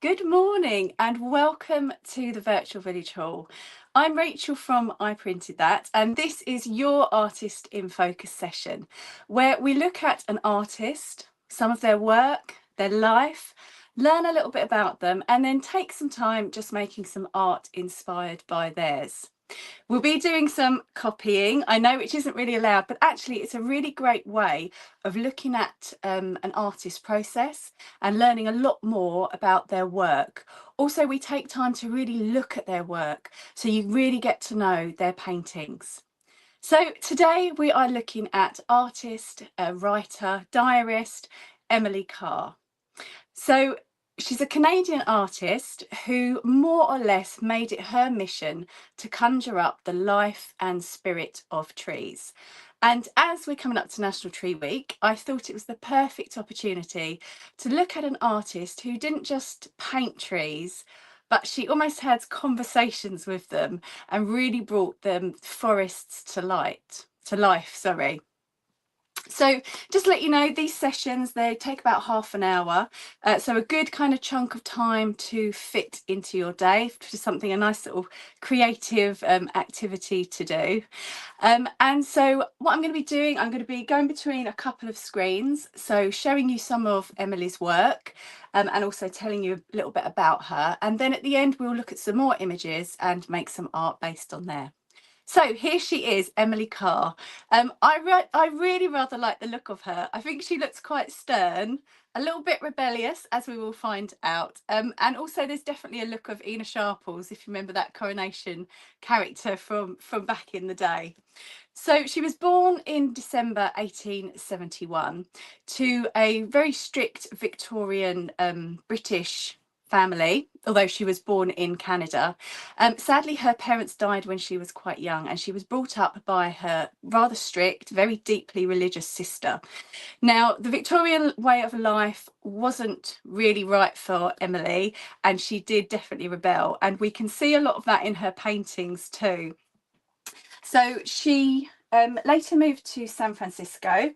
Good morning and welcome to the Virtual Village Hall. I'm Rachel from I Printed That, and this is your Artist in Focus session, where we look at an artist, some of their work, their life, learn a little bit about them, and then take some time just making some art inspired by theirs. We'll be doing some copying, I know, which isn't really allowed, but actually it's a really great way of looking at an artist's process and learning a lot more about their work. Also, we take time to really look at their work, so you really get to know their paintings. So today we are looking at artist, writer, diarist, Emily Carr. So she's a Canadian artist who more or less made it her mission to conjure up the life and spirit of trees. And as we're coming up to National Tree Week, I thought it was the perfect opportunity to look at an artist who didn't just paint trees, but she almost had conversations with them and really brought them forests to life, sorry. So just to let you know, these sessions, they take about half an hour. So a good kind of chunk of time to fit into your day for something, a nice little creative activity to do. And so what I'm going to be doing, I'm going to be going between a couple of screens. So showing you some of Emily's work and also telling you a little bit about her. And then at the end, we'll look at some more images and make some art based on there. So here she is, Emily Carr. I really rather like the look of her. I think she looks quite stern, a little bit rebellious, as we will find out. And also there's definitely a look of Ina Sharples, if you remember that Coronation character from back in the day. So she was born in December 1871 to a very strict Victorian British family, although she was born in Canada. Sadly, her parents died when she was quite young, and she was brought up by her rather strict, very deeply religious sister. Now, the Victorian way of life wasn't really right for Emily, and she did definitely rebel, and we can see a lot of that in her paintings too. So she later moved to San Francisco,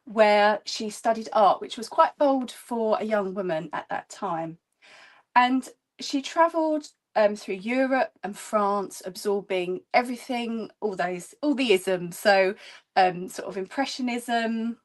where she studied art, which was quite bold for a young woman at that time. And she travelled through Europe and France, absorbing everything, all the isms. So sort of Impressionism,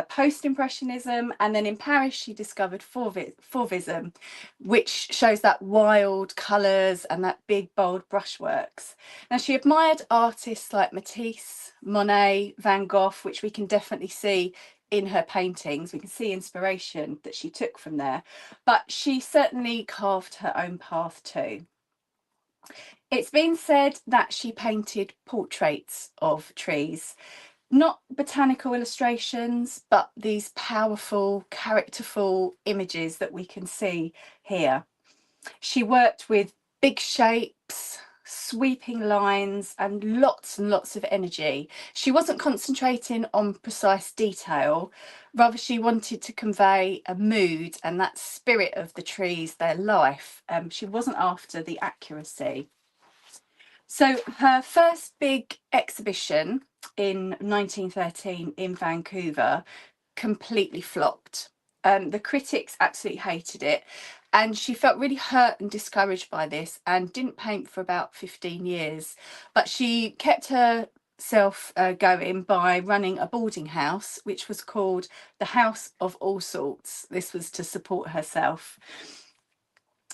post-impressionism, and then in Paris she discovered Fauvism, which shows that wild colours and that big bold brushworks. Now she admired artists like Matisse, Monet, Van Gogh, which we can definitely see in her paintings. We can see inspiration that she took from there, but she certainly carved her own path too. It's been said that she painted portraits of trees, not botanical illustrations, but these powerful, characterful images that we can see here. She worked with big shapes, sweeping lines, and lots of energy. She wasn't concentrating on precise detail, rather she wanted to convey a mood and that spirit of the trees, their life. She wasn't after the accuracy. So her first big exhibition in 1913 in Vancouver completely flopped. The critics absolutely hated it, and she felt really hurt and discouraged by this and didn't paint for about 15 years. But she kept herself going by running a boarding house, which was called the House of All Sorts. This was to support herself.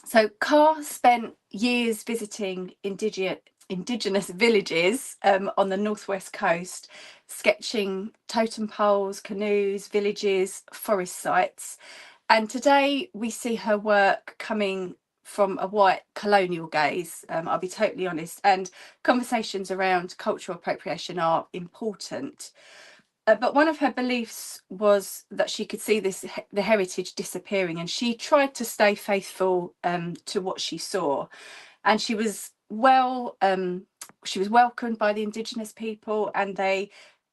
So Carr spent years visiting indigenous villages on the northwest coast, sketching totem poles, canoes, villages, forest sites. And today we see her work coming from a white colonial gaze, I'll be totally honest, and conversations around cultural appropriation are important. But one of her beliefs was that she could see the heritage disappearing, and she tried to stay faithful to what she saw. And she was welcomed by the Indigenous people, and they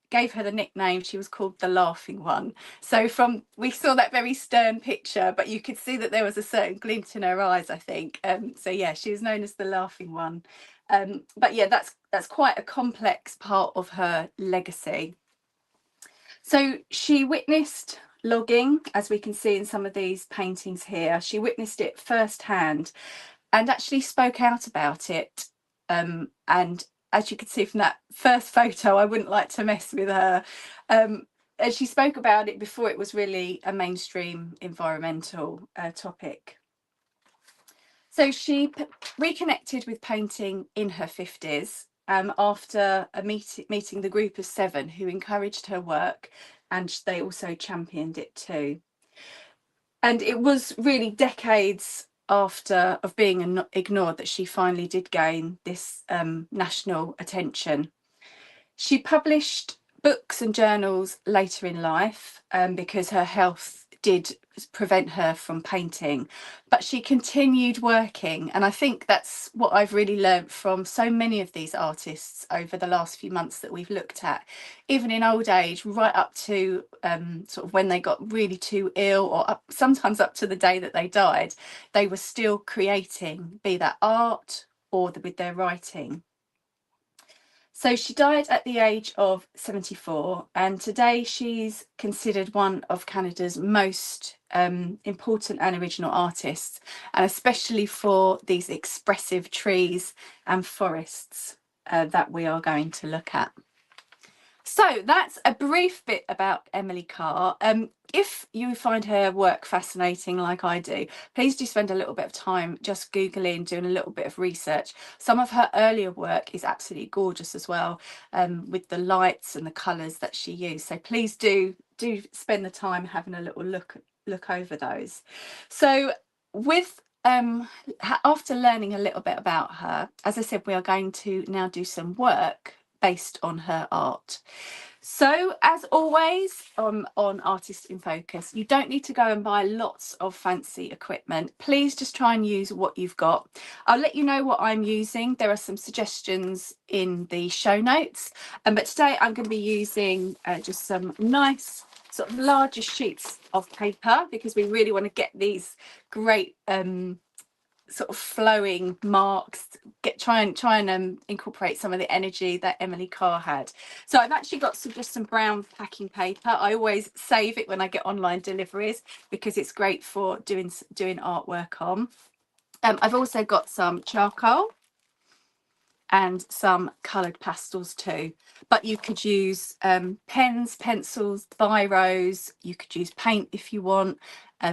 gave her the nickname. She was called the Laughing One. So we saw that very stern picture, but you could see that there was a certain glint in her eyes, I think. So yeah, she was known as the Laughing One. But yeah, that's quite a complex part of her legacy. So she witnessed logging, as we can see in some of these paintings here. She witnessed it firsthand and actually spoke out about it. And as you can see from that first photo, I wouldn't like to mess with her. And she spoke about it before it was really a mainstream environmental topic. So she reconnected with painting in her 50s after a meeting the group of 7 who encouraged her work, and they also championed it too. And it was really decades after of being ignored that she finally did gain this national attention. She published books and journals later in life because her health did prevent her from painting, but she continued working. And I think that's what I've really learned from so many of these artists over the last few months that we've looked at, even in old age, right up to sort of when they got really too ill, or sometimes up to the day that they died, they were still creating, be that art or with their writing. So she died at the age of 74, and today she's considered one of Canada's most important and original artists, and especially for these expressive trees and forests that we are going to look at. So that's a brief bit about Emily Carr. If you find her work fascinating like I do, please do spend a little bit of time just Googling, doing a little bit of research. Some of her earlier work is absolutely gorgeous as well, with the lights and the colours that she used. So please do spend the time having a little look over those. So with after learning a little bit about her, as I said, we are going to now do some work based on her art. So as always on Artist in Focus, you don't need to go and buy lots of fancy equipment. Please just try and use what you've got. I'll let you know what I'm using. There are some suggestions in the show notes, but today I'm going to be using just some nice sort of larger sheets of paper, because we really want to get these great sort of flowing marks, try and incorporate some of the energy that Emily Carr had. So I've actually got just some brown packing paper. I always save it when I get online deliveries because it's great for doing artwork on. I've also got some charcoal and some coloured pastels too, but you could use pens, pencils, biros, you could use paint if you want,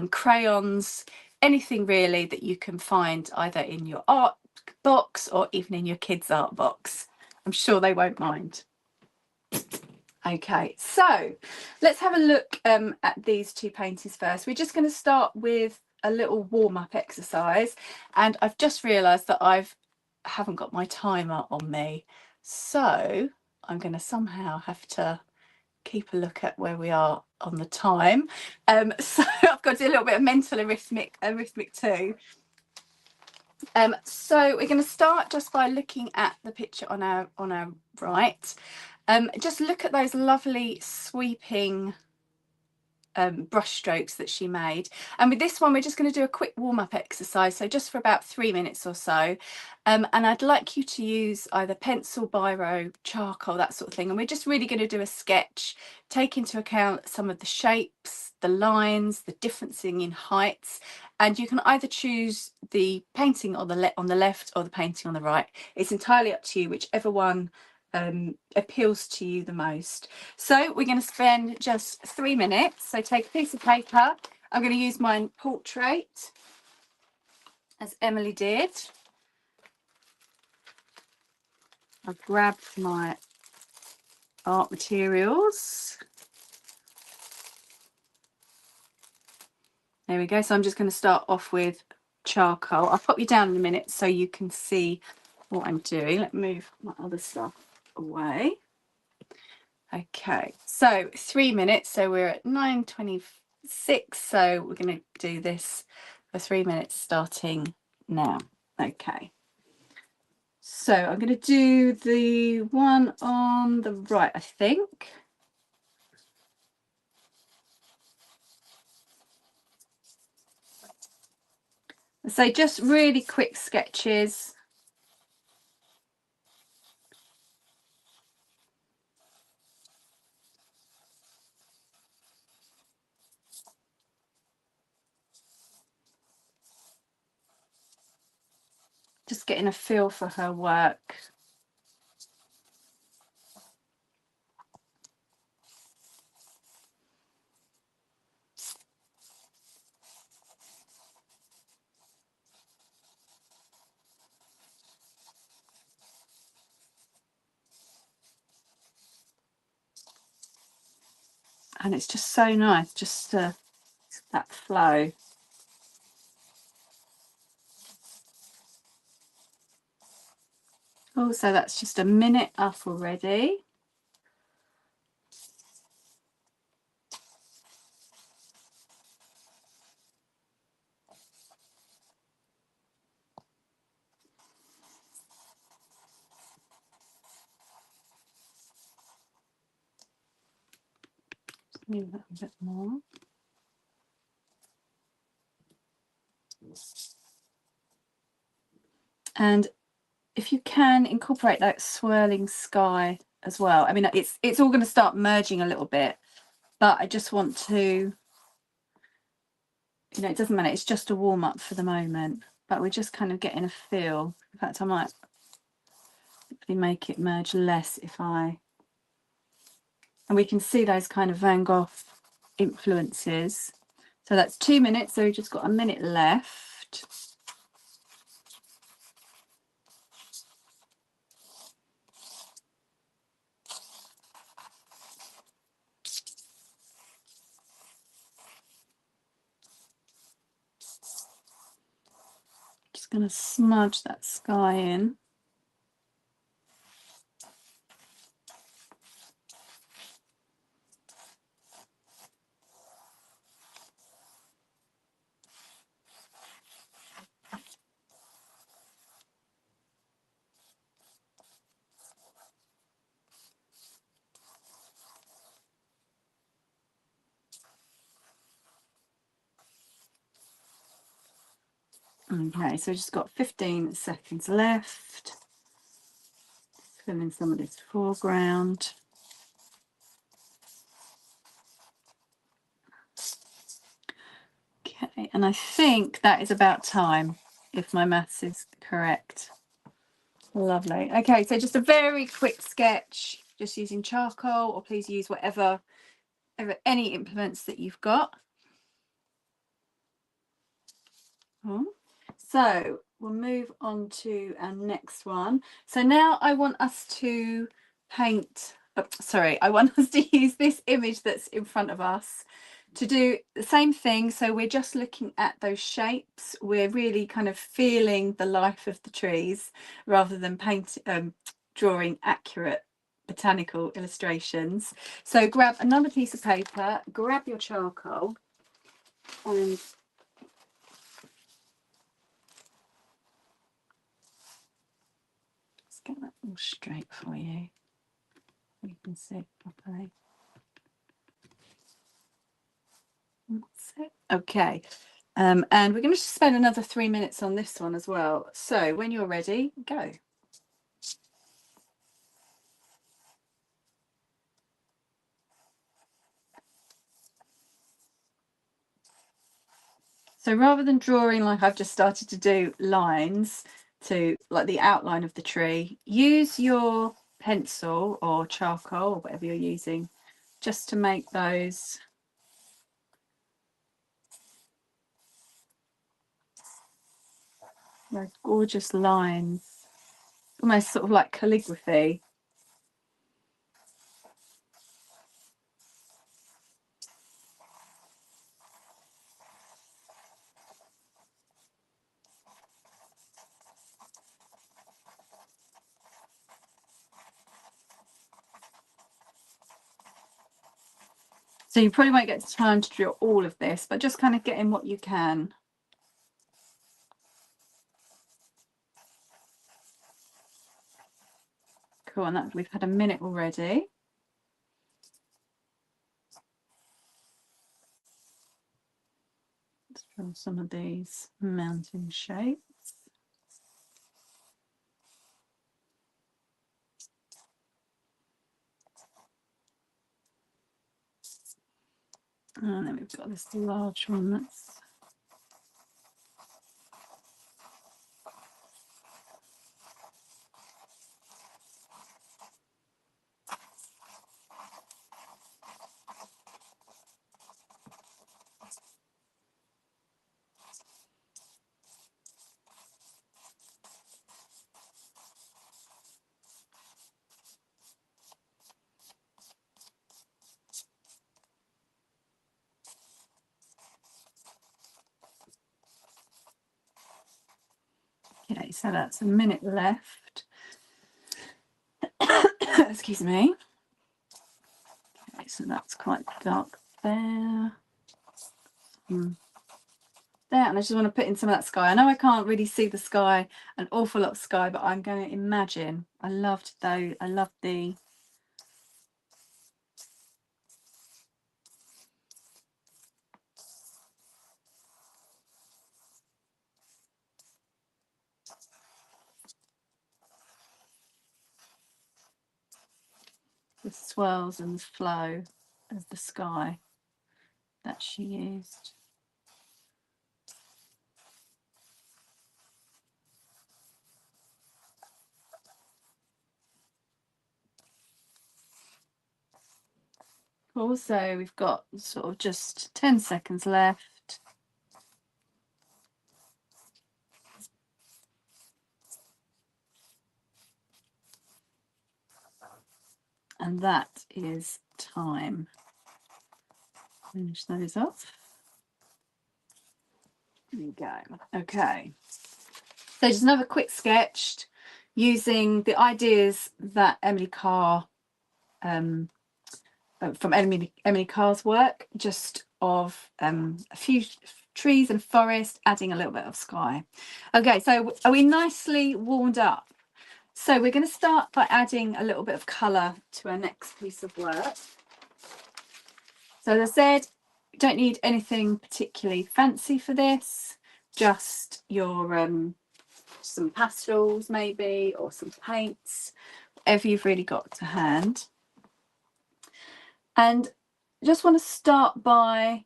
crayons, anything really that you can find either in your art box or even in your kids' art box. I'm sure they won't mind. Okay, so let's have a look at these 2 paintings first. We're just going to start with a little warm-up exercise, and I've just realised that I haven't got my timer on me, so I'm going to somehow have to keep a look at where we are on the time. So I've got to do a little bit of mental arithmetic too. So we're going to start just by looking at the picture on our right. Just look at those lovely sweeping brush strokes that she made, and with this one we're just going to do a quick warm-up exercise, so just for about 3 minutes or so, and I'd like you to use either pencil, biro, charcoal, that sort of thing, and we're just really going to do a sketch, take into account some of the shapes, the lines, the differencing in heights, and you can either choose the painting on the left or the painting on the right. It's entirely up to you, whichever one appeals to you the most. So we're going to spend just 3 minutes. So take a piece of paper. I'm going to use my portrait as Emily did. I've grabbed my art materials. There we go. So I'm just going to start off with charcoal. I'll pop you down in a minute so you can see what I'm doing. Let me move my other stuff away. Okay, so 3 minutes, so we're at 9:26, so we're going to do this for 3 minutes starting now. Okay, so I'm going to do the one on the right, I think. So just really quick sketches. Just getting a feel for her work. And it's just so nice, just that flow. Oh, so that's just a minute up already. Just move that a bit more. And if you can incorporate that swirling sky as well. I mean, it's all going to start merging a little bit, but I just want to, you know, it doesn't matter. It's just a warm up for the moment, but we're just kind of getting a feel. In fact, I might make it merge less if and we can see those kind of Van Gogh influences. So that's 2 minutes. So we've just got a minute left. Just going to smudge that sky in. Okay, so just got 15 seconds left. Fill in some of this foreground. Okay, and I think that is about time, if my maths is correct. Lovely. Okay, so just a very quick sketch, just using charcoal, or please use whatever any implements that you've got. So we'll move on to our next one. So now I want us to paint, I want us to use this image that's in front of us to do the same thing. So we're just looking at those shapes. We're really kind of feeling the life of the trees rather than drawing accurate botanical illustrations. So grab another piece of paper, grab your charcoal, and get that all straight for you. You can see it properly. That's it. Okay. And we're going to spend another 3 minutes on this one as well. So when you're ready, go. So rather than drawing like I've just started to do lines to like the outline of the tree, use your pencil or charcoal or whatever you're using just to make those gorgeous lines, almost sort of like calligraphy. So you probably won't get time to draw all of this, but just kind of get in what you can. Cool, and that we've had a minute already. Let's draw some of these mountain shapes. And then we've got this large one that's Okay, so that's a minute left. Excuse me. Okay, so that's quite dark there. There, and I just want to put in some of that sky. I know I can't really see the sky, an awful lot of sky, but I'm going to imagine. I loved the swirls and the flow of the sky that she used. Also, we've got sort of just 10 seconds left. And that is time. Finish those off. There we go. Okay. So just another quick sketch using the ideas that Emily Carr from Emily Carr's work, just of a few trees and forest, adding a little bit of sky. Okay, so are we nicely warmed up? So we're going to start by adding a little bit of colour to our next piece of work. So as I said, you don't need anything particularly fancy for this, just your some pastels maybe, or some paints, whatever you've really got to hand. And just want to start by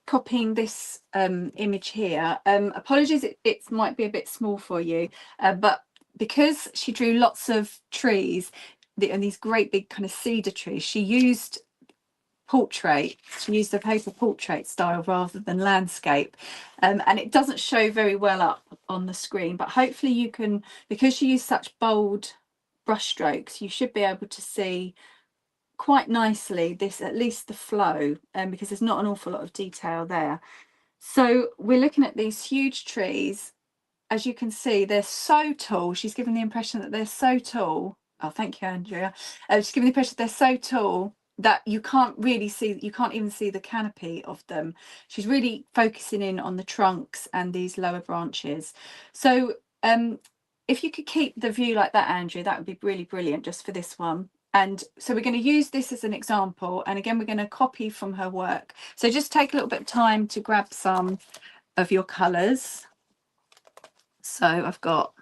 copying this image here. Apologies, it might be a bit small for you, but because she drew lots of trees and these great big kind of cedar trees, she used portrait. She used a paper portrait style rather than landscape, and it doesn't show very well up on the screen, but hopefully you can, because she used such bold brush strokes, you should be able to see quite nicely this, at least the flow, because there's not an awful lot of detail there. So we're looking at these huge trees. As you can see, they're so tall. She's given the impression that they're so tall. Oh, thank you, Andrea. She's given the impression that they're so tall that you can't really see, you can't even see the canopy of them. She's really focusing in on the trunks and these lower branches. So if you could keep the view like that, Andrea, that would be really brilliant just for this one. And so we're going to use this as an example, and again we're going to copy from her work. So just take a little bit of time to grab some of your colours. So I've got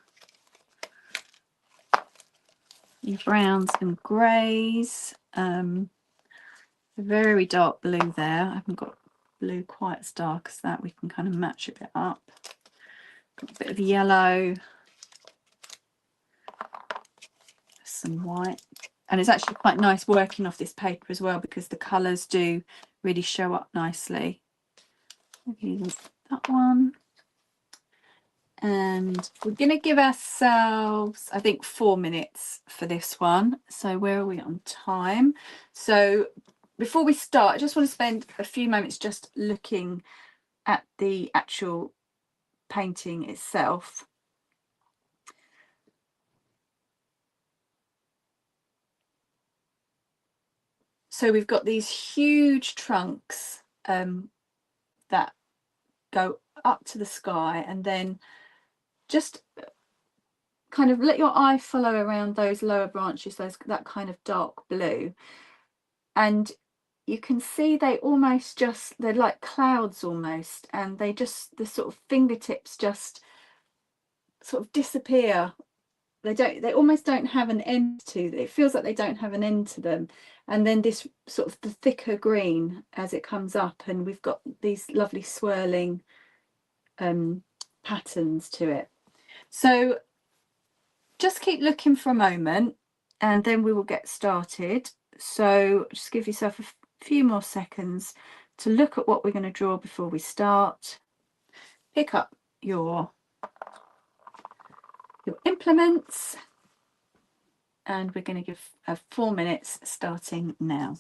browns and greys, very dark blue there. I haven't got blue quite as dark as that. We can kind of match a bit up. Got a bit of yellow, some white, and it's actually quite nice working off this paper as well because the colours do really show up nicely. Okay, there's that one. And we're going to give ourselves, I think, 4 minutes for this one. So where are we on time? So before we start, I just want to spend a few moments just looking at the actual painting itself. So we've got these huge trunks that go up to the sky, and then just kind of let your eye follow around those lower branches, that kind of dark blue, and you can see they almost just, they're like clouds almost, and they just, the sort of fingertips just sort of disappear. They almost don't have an end to them. It feels like they don't have an end to them. And then this sort of the thicker green as it comes up, and we've got these lovely swirling patterns to it. So just keep looking for a moment and then we will get started. So just give yourself a few more seconds to look at what we're going to draw before we start. Pick up your implements, and we're going to give 4 minutes starting now.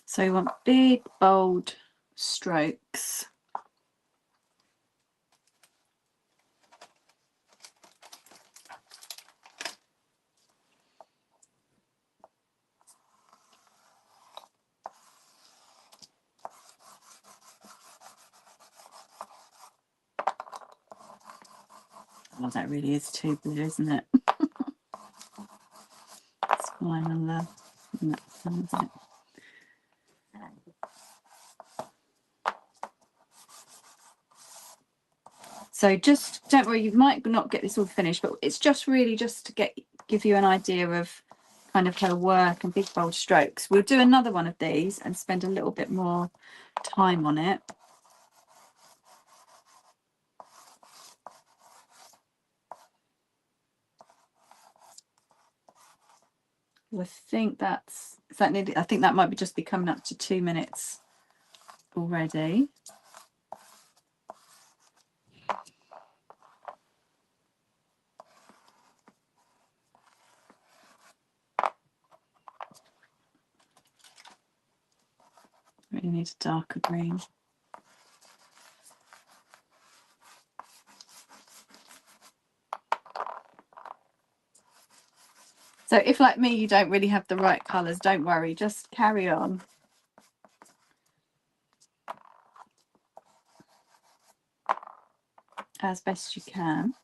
So we want big, bold strokes. Well, that really is too blue, isn't it? It's fine, I'll it. So just don't worry, you might not get this all finished, but it's just really just to give you an idea of kind of her work and big bold strokes. We'll do another one of these and spend a little bit more time on it. I think that's I think that might just be coming up to 2 minutes already. Really need a darker green. So if, like me, you don't really have the right colours, don't worry, just carry on. As best you can.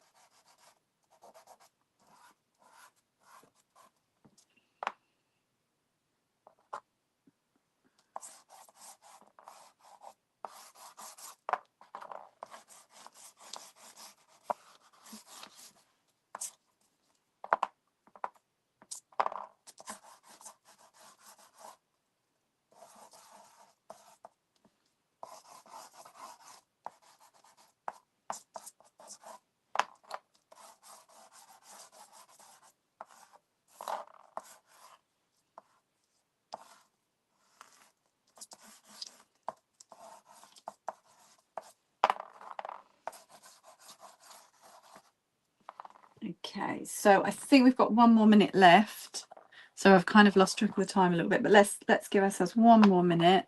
Okay, so I think we've got 1 more minute left. So I've kind of lost track of the time a little bit, but let's give ourselves 1 more minute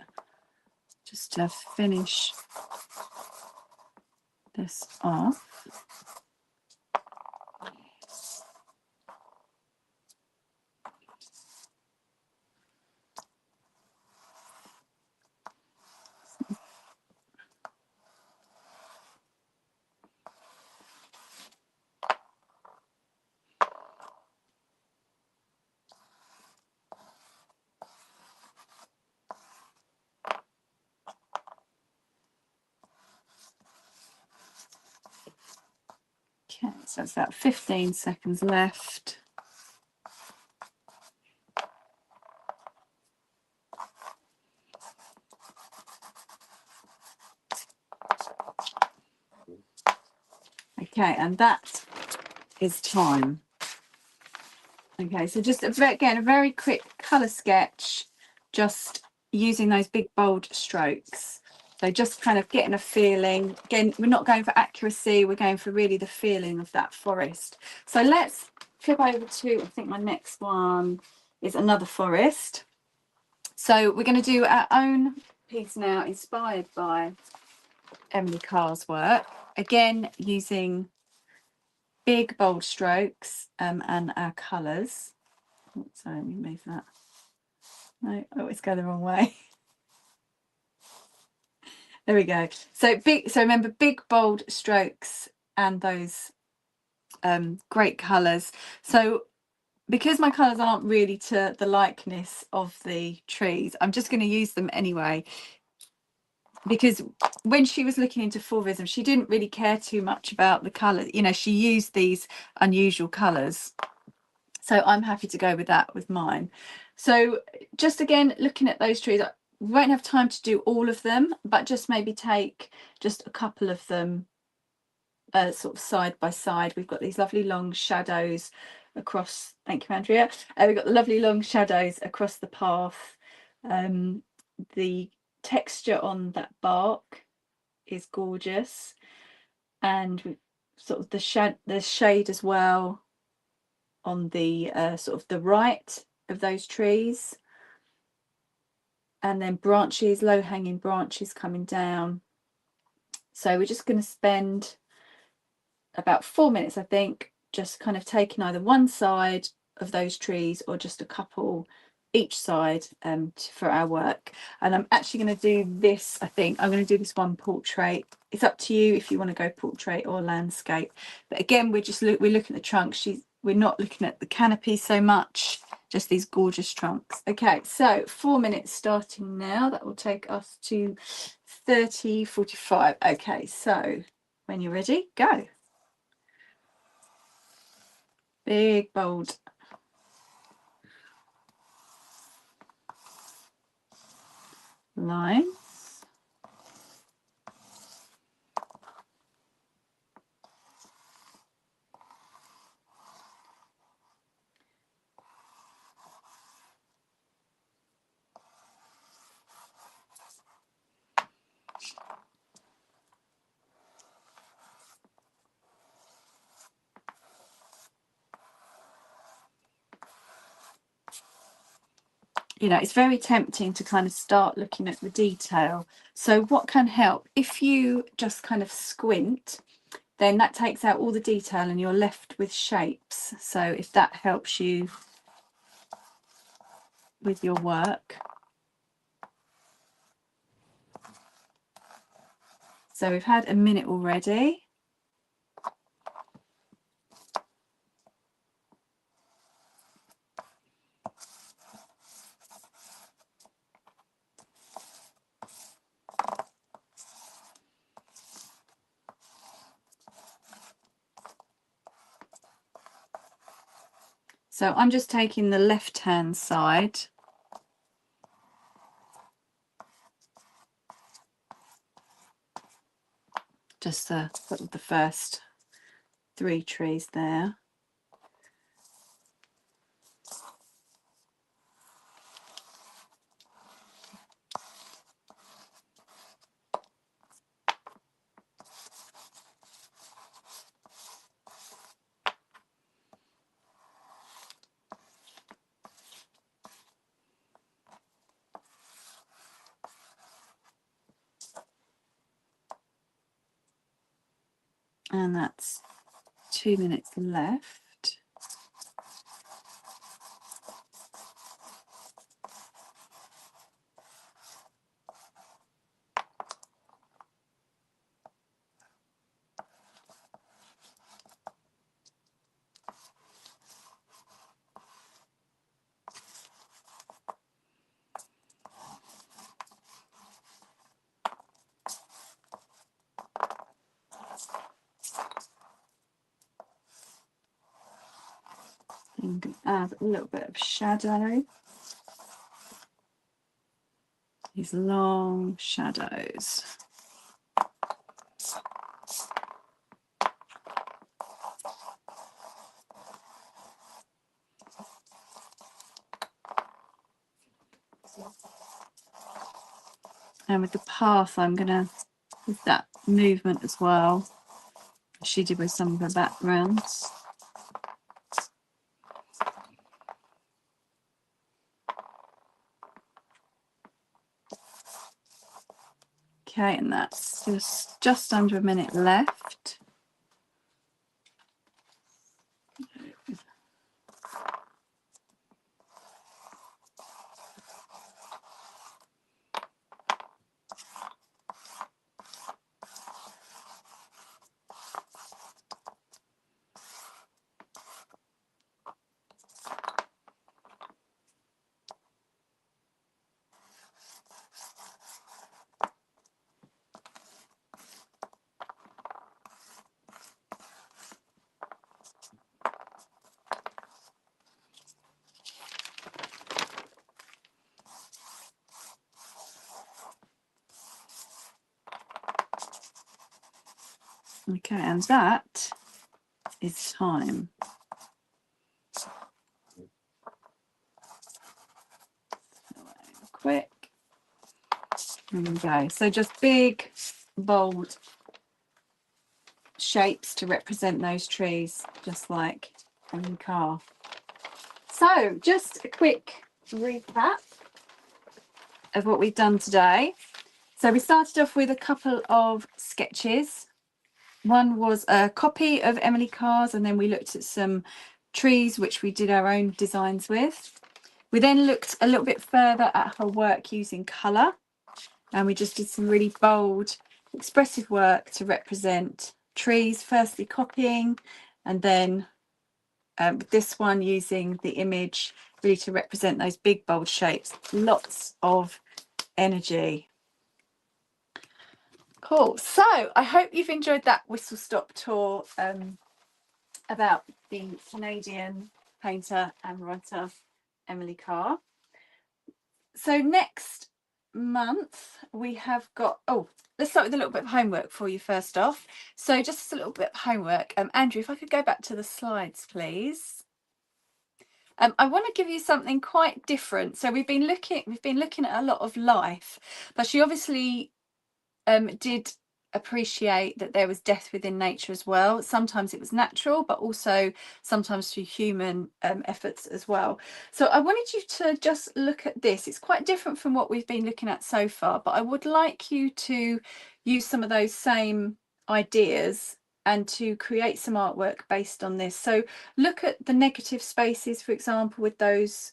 just to finish this off. Okay, so it's about 15 seconds left. Okay, and that is time. Okay, so just again, a very quick colour sketch, just using those big bold strokes. So just kind of getting a feeling. Again, we're not going for accuracy, we're going for really the feeling of that forest. So let's flip over to, I think my next one is another forest. So we're going to do our own piece now, inspired by Emily Carr's work. Again, using big bold strokes and our colours. So let me move that. No, I always go the wrong way. There we go. So remember, big bold strokes and those great colours. So because my colours aren't really to the likeness of the trees, I'm just going to use them anyway. Because when she was looking into Fauvism, she didn't really care too much about the colour. You know, she used these unusual colours. So I'm happy to go with that with mine. So just again, looking at those trees, we won't have time to do all of them, but just maybe take just a couple of them sort of side by side. We've got these lovely long shadows across, thank you, Andrea. We've got the lovely long shadows across the path. The texture on that bark is gorgeous, and sort of the shade as well on the sort of the right of those trees, and then branches, low-hanging branches coming down. So we're just going to spend about 4 minutes, I think, just kind of taking either one side of those trees or just a couple each side for our work. And I'm actually going to do this, I think I'm going to do this one portrait. It's up to you if you want to go portrait or landscape, but again, we're looking at the trunk. We're not looking at the canopy so much, just these gorgeous trunks. Okay, so 4 minutes starting now. That will take us to 30:45. Okay, so when you're ready, go. Big, bold line. You know, it's very tempting to kind of start looking at the detail. So what can help, if you just kind of squint, then that takes out all the detail and you're left with shapes. So if that helps you with your work. So we've had a minute already. So I'm just taking the left-hand side. Just the first 3 trees there. And that's 2 minutes left. I'm going to add a little bit of shadow. These long shadows. And with the path, I'm going to, with that movement as well, she did with some of the backgrounds. Okay, and that's just under a minute left. Okay, and that is time. Quick. There we go. So just big, bold shapes to represent those trees, just like Emily Carr. So just a quick recap of what we've done today. So we started off with a couple of sketches. One was a copy of Emily Carr's, and then we looked at some trees which we did our own designs with. We then looked a little bit further at her work using colour, and we just did some really bold, expressive work to represent trees, firstly copying, and then this one using the image really to represent those big, bold shapes. Lots of energy. Cool. So I hope you've enjoyed that whistle stop tour about the Canadian painter and writer Emily Carr. So next month we have got, let's start with a little bit of homework for you first off. So just as a little bit of homework, Andrew, if I could go back to the slides, please. I want to give you something quite different. So we've been looking at a lot of life, but she obviously did appreciate that there was death within nature as well. Sometimes it was natural, but also sometimes through human efforts as well. So I wanted you to just look at this. It's quite different from what we've been looking at so far, but I would like you to use some of those same ideas and to create some artwork based on this. So look at the negative spaces, for example, with those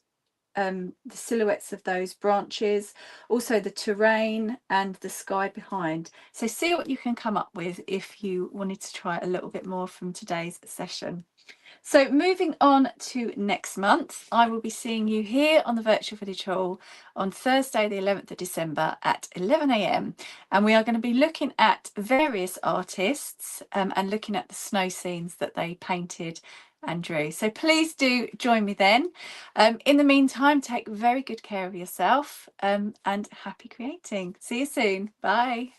the silhouettes of those branches, also the terrain and the sky behind. So see what you can come up with if you wanted to try a little bit more from today's session. So moving on to next month, I will be seeing you here on the Virtual Village Hall on Thursday the 11th of December at 11 AM, and we are going to be looking at various artists and looking at the snow scenes that they painted and drew. So please do join me then. In the meantime, take very good care of yourself and happy creating. See you soon. Bye.